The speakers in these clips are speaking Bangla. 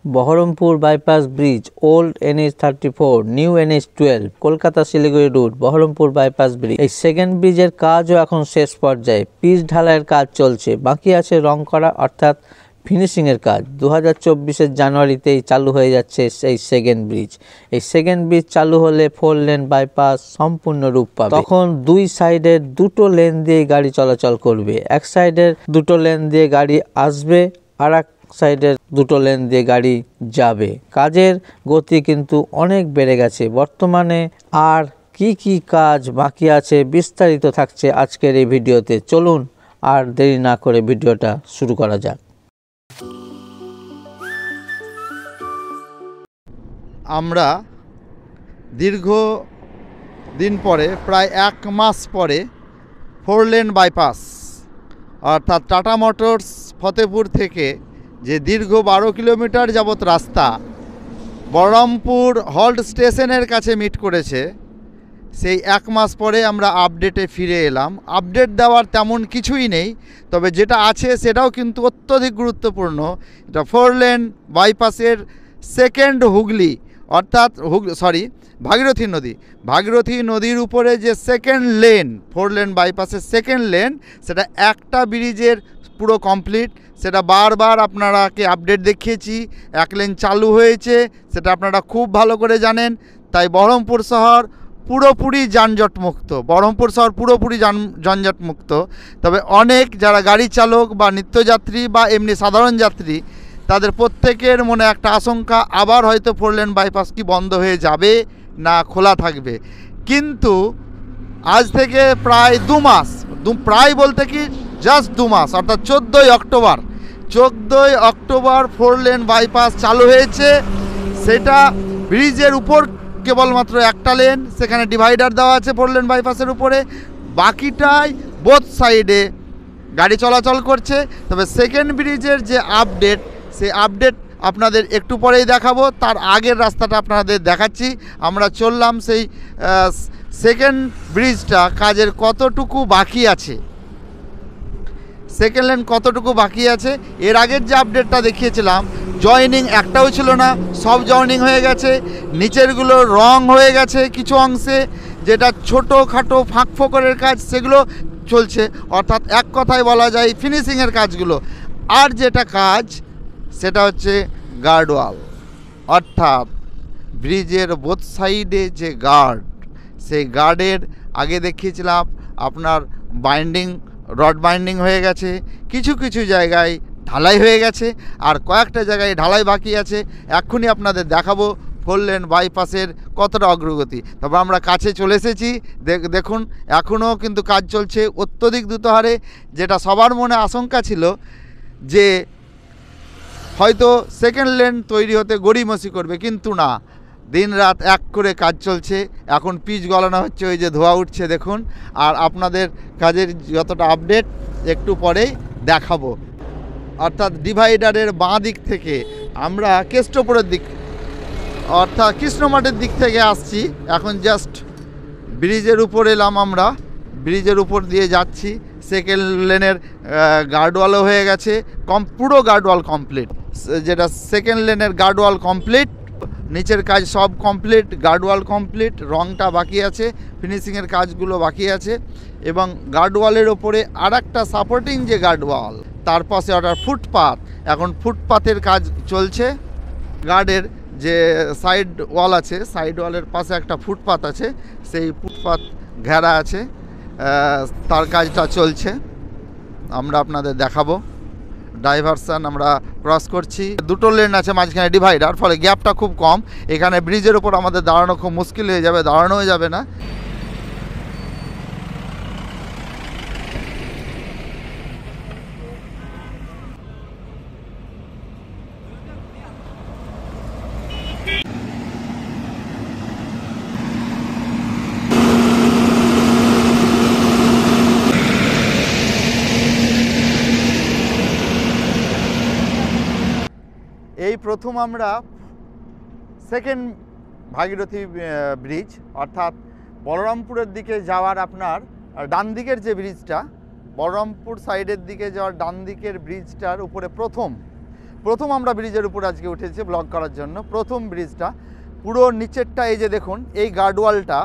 Baharampur bypass bridge, old NH-34, new NH-12, Kolkata Siliguri route, Berhampore bypass bridge. এই সেকেন্ড ব্রিজের কাজও এখন শেষ পর্যায়ে, পিচ ঢালাইয়ের কাজ চলছে, বাকি আছে রং করা অর্থাৎ ফিনিশিং এর কাজ। 2024-এর জানুয়ারিতেই চালু হয়ে যাচ্ছে এই সেকেন্ড ব্রিজ। এই সেকেন্ড ব্রিজ চালু হলে 4 লেন বাইপাস সম্পূর্ণ রূপ পাবে। তখন দুই সাইডের দুটো লেন দিয়ে গাড়ি চলাচল করবে, এক সাইডের দুটো লেন দিয়ে গাড়ি আসবে আর এক সাইডের দুটো লেন দিয়ে গাড়ি যাবে। কাজের গতি কিন্তু অনেক বেড়ে গেছে বর্তমানে। আর কি কি কাজ বাকি আছে বিস্তারিত থাকছে আজকের এই ভিডিওতে। চলুন আর দেরি না করে ভিডিওটা শুরু করা যাক। আমরা দীর্ঘ দিন পরে, প্রায় 1 মাস পরে 4 লেন বাইপাস অর্থাৎ টাটা মোটরস ফতেপুর থেকে যে দীর্ঘ 12 কিলোমিটার যাবৎ রাস্তা বহরমপুর হল্ট স্টেশনের কাছে মিট করেছে, সেই 1 মাস পরে আমরা আপডেটে ফিরে এলাম। আপডেট দেওয়ার তেমন কিছুই নেই, তবে যেটা আছে সেটাও কিন্তু অত্যধিক গুরুত্বপূর্ণ। এটা 4 লেন বাইপাসের সেকেন্ড হুগলি অর্থাৎ ভাগীরথী নদীর উপরে যে সেকেন্ড লেন 4 লেন বাইপাসের সেকেন্ড লেন, সেটা একটা ব্রিজের পুরো কমপ্লিট। সেটা বারবার আপনারাকে আপডেট দেখিয়েছি। 1 লেন চালু হয়েছে, সেটা আপনারা খুব ভালো করে জানেন। তাই বহরমপুর শহর পুরোপুরি যানজটমুক্ত, যানজটমুক্ত। তবে অনেক যারা গাড়ি চালক বা নিত্যযাত্রী বা এমনি সাধারণ যাত্রী, তাদের প্রত্যেকের মনে একটা আশঙ্কা, আবার হয়তো 4 লেন বাইপাস কি বন্ধ হয়ে যাবে না খোলা থাকবে। কিন্তু আজ থেকে প্রায় 2 মাস, প্রায় বলতে কি জাস্ট 2 মাস অর্থাৎ 14ই অক্টোবর 4 লেন বাইপাস চালু হয়েছে। সেটা ব্রিজের উপর কেবলমাত্র একটা লেন, সেখানে ডিভাইডার দেওয়া আছে 4 লেন বাইপাসের উপরে, বাকিটাই বোথ সাইডে গাড়ি চলাচল করছে। তবে সেকেন্ড ব্রিজের যে আপডেট, সেই আপডেট আপনাদের একটু পরেই দেখাবো। তার আগের রাস্তাটা আপনাদের দেখাচ্ছি। আমরা চললাম সেই সেকেন্ড ব্রিজটা কাজের কতটুকু বাকি আছে, সেকেন্ড লেন কতটুকু বাকি আছে। এর আগের যে আপডেটটা দেখিয়েছিলাম, জয়েনিং একটাও ছিল না, সব জয়েনিং হয়ে গেছে। নিচেরগুলো রং হয়ে গেছে কিছু অংশে, যেটা ছোটোখাটো ফাঁক ফোকরের কাজ সেগুলো চলছে, অর্থাৎ এক কথায় বলা যায় ফিনিশিংয়ের কাজগুলো। আর যেটা কাজ সেটা হচ্ছে গার্ডওয়াল, অর্থাৎ ব্রিজের বোথ সাইডে যে গার্ড, সেই গার্ডের আগে দেখিয়েছিলাম আপনার রড বাইন্ডিং হয়ে গেছে, কিছু কিছু জায়গায় ঢালাই হয়ে গেছে, আর কয়েকটা জায়গায় ঢালাই বাকি আছে। এক্ষুনি আপনাদের দেখাবো 4 লেন বাইপাসের কতটা অগ্রগতি। তবে আমরা কাছে চলে এসেছি, দেখুন এখনও কিন্তু কাজ চলছে অত্যধিক দ্রুত হারে। যেটা সবার মনে আশঙ্কা ছিল যে হয়তো সেকেন্ড লেন তৈরি হতে গড়িমসি করবে, কিন্তু না, দিন রাত এক করে কাজ চলছে। এখন পিচ গলানো হচ্ছে, ওই যে ধোয়া উঠছে দেখুন। আর আপনাদের কাজের যতটা আপডেট একটু পরেই দেখাবো। অর্থাৎ ডিভাইডারের বাঁ দিক থেকে আমরা কেষ্টপুরের দিক অর্থাৎ কৃষ্ণমাঠের দিক থেকে আসছি। এখন জাস্ট ব্রিজের উপর এলাম, আমরা ব্রিজের উপর দিয়ে যাচ্ছি। সেকেন্ড লেনের গার্ডওয়ালও হয়ে গেছে, পুরো গার্ডওয়াল কমপ্লিট। যেটা সেকেন্ড লেনের গার্ডওয়াল কমপ্লিট, নিচের কাজ সব কমপ্লিট, গার্ডওয়াল কমপ্লিট, রংটা বাকি আছে, ফিনিশিংয়ের কাজগুলো বাকি আছে। এবং গার্ডওয়ালের ওপরে আর একটা সাপোর্টিং যে গার্ডওয়াল, তার পাশে ওটার ফুটপাথ, এখন ফুটপাথের কাজ চলছে। গার্ডের যে সাইড ওয়াল আছে, সাইড ওয়ালের পাশে একটা ফুটপাথ আছে, সেই ফুটপাথ ঘেরা আছে, তার কাজটা চলছে। আমরা আপনাদের দেখাবো। ডাইভারশন আমরা ক্রস করছি, দুটো লেন আছে, মাঝখানে ডিভাইডার, ফলে গ্যাপটা খুব কম। এখানে ব্রিজের ওপর আমাদের দাঁড়ানো খুব মুশকিল হয়ে যাবে, দাঁড়ানো হয়ে যাবে না। এই প্রথম আমরা সেকেন্ড ভাগীরথী ব্রিজ অর্থাৎ বলরামপুরের দিকে যাওয়ার আপনার ডান দিকের যে ব্রিজটা, বলরামপুর সাইডের দিকে যাওয়ার ডান দিকের ব্রিজটার উপরে প্রথম প্রথম আমরা ব্রিজের উপর আজকে উঠেছি ব্লগ করার জন্য। প্রথম ব্রিজটা পুরো নিচেরটা, এই যে দেখুন এই গার্ডওয়ালটা,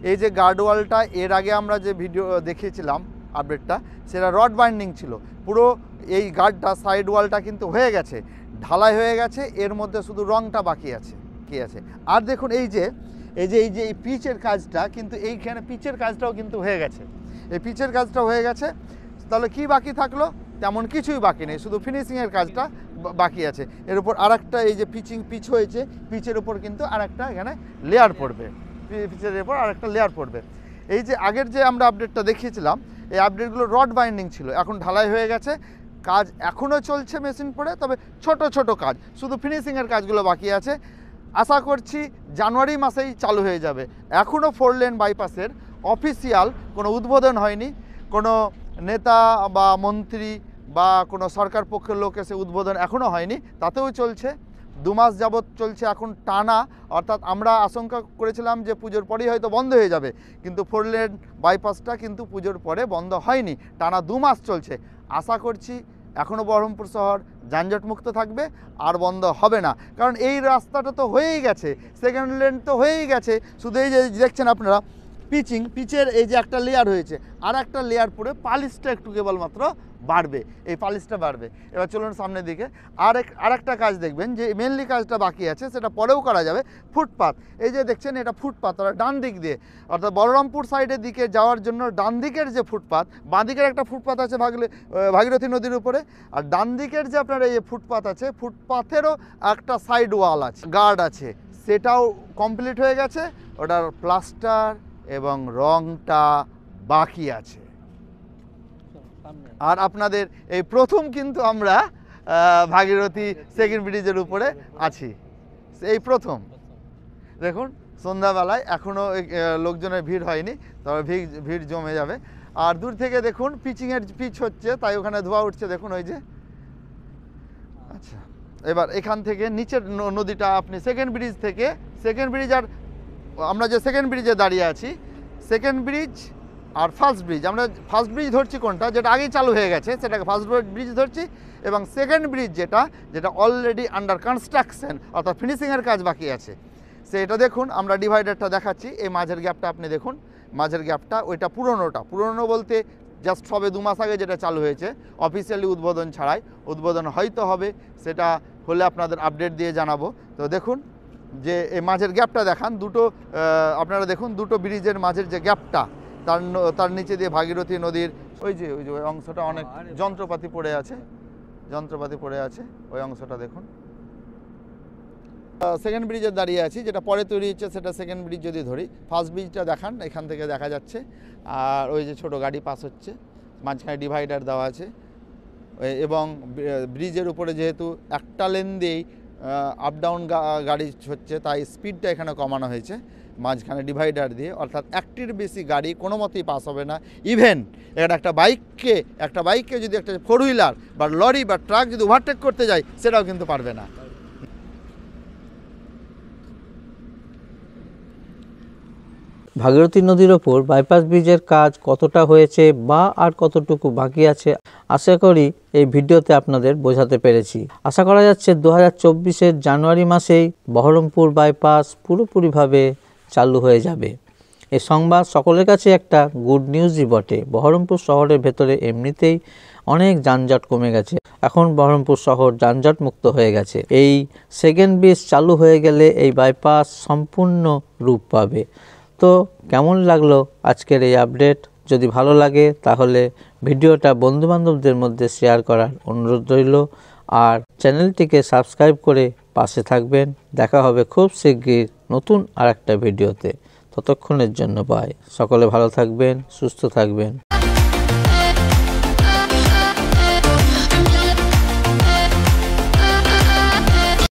এই যে গার্ডওয়ালটা এর আগে আমরা যে ভিডিও দেখিয়েছিলাম আপডেটটা, সেটা রড বাইন্ডিং ছিল। পুরো এই গার্ডটা সাইড ওয়ালটা কিন্তু হয়ে গেছে, ঢালাই হয়ে গেছে, এর মধ্যে শুধু রংটা বাকি আছে। আর দেখুন এই যে এই পিচের কাজটা, কিন্তু এইখানে পিচের কাজটাও কিন্তু হয়ে গেছে, এই পিচের কাজটা হয়ে গেছে। তাহলে কি বাকি থাকলো? তেমন কিছুই বাকি নেই, শুধু ফিনিশিংয়ের কাজটা বাকি আছে। এর উপর আরেকটা এই যে পিচ হয়েছে, পিচের উপর কিন্তু আরেকটা এখানে লেয়ার পড়বে, পিচের উপর আরেকটা লেয়ার পড়বে। এই যে আগের যে আমরা আপডেটটা দেখিয়েছিলাম, এই আপডেটগুলো রড বাইন্ডিং ছিল, এখন ঢালাই হয়ে গেছে, কাজ এখনও চলছে মেশিন পড়ে, তবে ছোট ছোট কাজ, শুধু ফিনিশিংয়ের কাজগুলো বাকি আছে। আশা করছি জানুয়ারি মাসেই চালু হয়ে যাবে। এখনও 4 লেন বাইপাসের অফিসিয়াল কোনো উদ্বোধন হয়নি, কোনো নেতা বা মন্ত্রী বা কোনো সরকার পক্ষের লোক এসে উদ্বোধন এখনও হয়নি, তাতেও চলছে 2 মাস যাবৎ চলছে এখন টানা। অর্থাৎ আমরা আশঙ্কা করেছিলাম যে পুজোর পরেই হয়তো বন্ধ হয়ে যাবে, কিন্তু 4 লেন বাইপাসটা কিন্তু পুজোর পরে বন্ধ হয়নি, টানা 2 মাস চলছে। আশা করছি এখনও বহরমপুর শহর যানজটমুক্ত থাকবে, আর বন্ধ হবে না, কারণ এই রাস্তাটা তো হয়েই গেছে, সেকেন্ড লেন তো হয়েই গেছে। শুধু এই যে দেখছেন আপনারা পিচের এই যে একটা লেয়ার হয়েছে, আর একটা লেয়ার পরে পালিশটা একটু কেবলমাত্র বাড়বে, এই পালিশটা বাড়বে। এবার চলুন সামনের দিকে। আরেকটা কাজ দেখবেন যে মেনলি কাজটা বাকি আছে, সেটা পরেও করা যাবে। ফুটপাথ, এই যে দেখছেন এটা ফুটপাথ, ডান দিক দিয়ে, অর্থাৎ বলরামপুর সাইডের দিকে যাওয়ার জন্য ডান দিকের যে ফুটপাথ, বাঁ দিকের একটা ফুটপাথ আছে ভাগীরথী নদীর উপরে, আর ডান দিকের যে আপনার এই ফুটপাথ আছে, ফুটপাথেরও একটা সাইড ওয়াল আছে, গার্ড আছে, সেটাও কমপ্লিট হয়ে গেছে, ওটার প্লাস্টার এবং রংটা বাকি আছে। আর আপনাদের এই প্রথম কিন্তু আমরা ভাগীরথী সেকেন্ড ব্রিজের উপরে আছি, এই প্রথম। দেখুন সন্ধ্যাবেলায় এখনও লোকজনের ভিড় হয়নি, তবে ভিড় জমে যাবে। আর দূর থেকে দেখুন পিচ হচ্ছে, তাই ওখানে ধোঁয়া উঠছে, দেখুন ওই যে। আচ্ছা, এবার এখান থেকে নিচের নদীটা আপনি সেকেন্ড ব্রিজ আর আমরা যে সেকেন্ড ব্রিজে দাঁড়িয়ে আছি, সেকেন্ড ব্রিজ আর ফার্স্ট ব্রিজ, আমরা ফার্স্ট ব্রিজ ধরছি কোনটা, যেটা আগেই চালু হয়ে গেছে সেটাকে ফার্স্ট ব্রিজ ধরছি, এবং সেকেন্ড ব্রিজ যেটা অলরেডি আন্ডার কনস্ট্রাকশন, অর্থাৎ ফিনিশিংয়ের কাজ বাকি আছে, সেটা দেখুন। আমরা ডিভাইডারটা দেখাচ্ছি, এই মাঝের গ্যাপটা আপনি দেখুন, মাঝের গ্যাপটা ওইটা পুরনো বলতে জাস্ট সবে 2 মাস আগে যেটা চালু হয়েছে, অফিসিয়ালি উদ্বোধন ছাড়াই। উদ্বোধন হয়তো হবে, সেটা হলে আপনাদের আপডেট দিয়ে জানাবো। তো দেখুন যে এই মাঝের গ্যাপটা দেখান, আপনারা দেখুন দুটো ব্রিজের মাঝের যে গ্যাপটা, তার নিচে দিয়ে ভাগীরথী নদীর ওই যে ওই অংশটা অনেক যন্ত্রপাতি পড়ে আছে, ওই অংশটা দেখুন। সেকেন্ড ব্রিজে দাঁড়িয়ে আছি, যেটা পরে তৈরি হচ্ছে সেটা সেকেন্ড ব্রিজ যদি ধরি। ফার্স্ট ব্রিজটা দেখান, এখান থেকে দেখা যাচ্ছে, আর ওই যে ছোট গাড়ি পাস হচ্ছে, মাঝখানে ডিভাইডার দেওয়া আছে, এবং ব্রিজের উপরে যেহেতু একটা লেন দিয়েই আপ ডাউন গাড়ি হচ্ছে, তাই স্পিডটা এখানে কমানো হয়েছে মাঝখানে ডিভাইডার দিয়ে, অর্থাৎ একটির বেশি গাড়ি কোনো মতেই পাস হবে না। ইভেন একটা বাইককে যদি একটা 4 হুইলার বা লরি বা ট্রাক যদি ওভারটেক করতে যায়, সেটাও কিন্তু পারবে না। ভাগীরথী নদীর ওপর বাইপাস ব্রিজের কাজ কতটা হয়েছে বা আর কতটুকু বাকি আছে, আশা করি এই ভিডিওতে আপনাদের বোঝাতে পেরেছি। আশা করা যাচ্ছে 2024-এর জানুয়ারি মাসেই বহরমপুর বাইপাস পুরোপুরিভাবে চালু হয়ে যাবে। এই সংবাদ সকলের কাছে একটা গুড নিউজই বটে। বহরমপুর শহরের ভেতরে এমনিতেই অনেক যানজট কমে গেছে, এখন বহরমপুর শহর যানজট মুক্ত হয়ে গেছে। এই সেকেন্ড ব্রিজ চালু হয়ে গেলে এই বাইপাস সম্পূর্ণ রূপ পাবে। তো কেমন লাগলো আজকের এই আপডেট? যদি ভালো লাগে তাহলে ভিডিওটা বন্ধুবান্ধবদের মধ্যে শেয়ার করার অনুরোধ রইল, আর চ্যানেলটিকে সাবস্ক্রাইব করে পাশে থাকবেন। দেখা হবে খুব শিগগির নতুন আরেকটা ভিডিওতে। ততক্ষণের জন্য বাই। সকলে ভালো থাকবেন, সুস্থ থাকবেন।